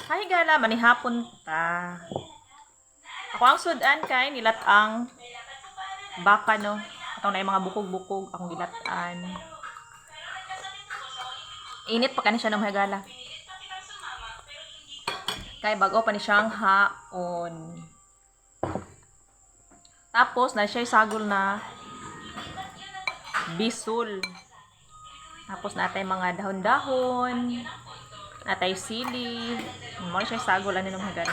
Hi gala, manihapon ta. Ako ang sudan kay nilatang baka no. Atong na mga bukog-bukog akong gilatan. Init pa kani siya ng hagala. Kay bago pa ni siyang haon. Tapos na siya sagol na bisul. Tapos natay mga dahon-dahon. Natay sili. Mo siya sagol ani ng hagala.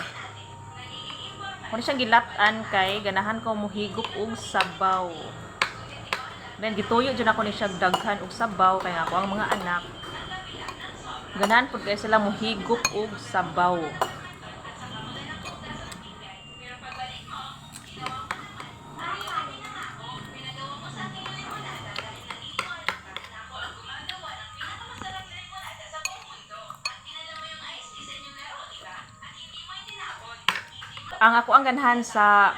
Kung siyang gilatan kay ganahan ko muhigop og sabaw. Then gituyo jud ako ni siya daghan og sabaw kay ako ang mga anak. Ganahan pud kay sila muhigop og sabaw. Ang ako ang ganahan sa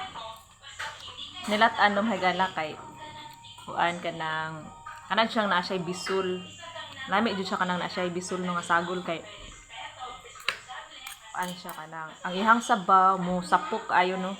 nilatan ng hagala kay kuan kanang kanang siyang naa siya bisul. Lami jud siya kanang naa siya bisul no nga sagol kay kuan siya kanang ang ihang sabaw mo sapok ayo no.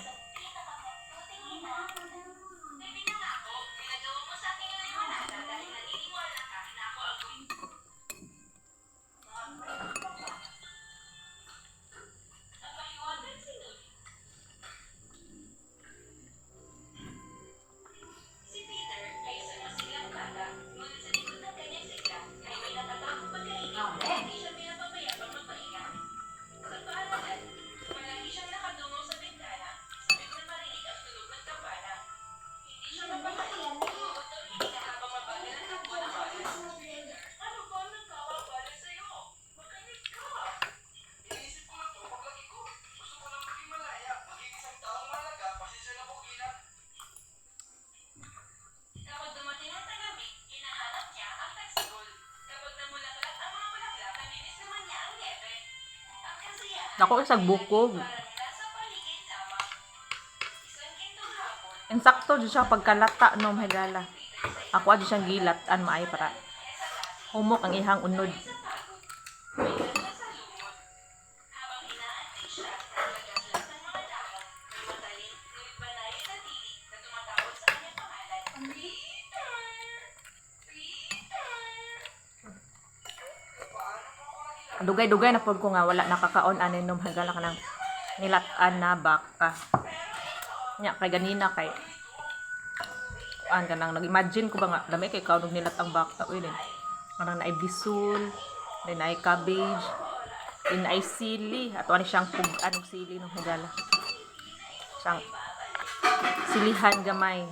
Ako isang bukog. Insakto jud siya pagkalata no hagala. Ako adto siyang gilatan maay para humok ang ihang unod. Dugay-dugay na pod ko nga wala nakakaon ani nom hagala kanang nilatan na baka. Nya kay ganina kay kuan kanang nag-imagine ko ba nga dami kay kaunog nilatang baka uy din. Kanang naay bisul, then naay cabbage, then naay sili, ato ani siyang pugan og sili no hagala. Siyang silihan gamay.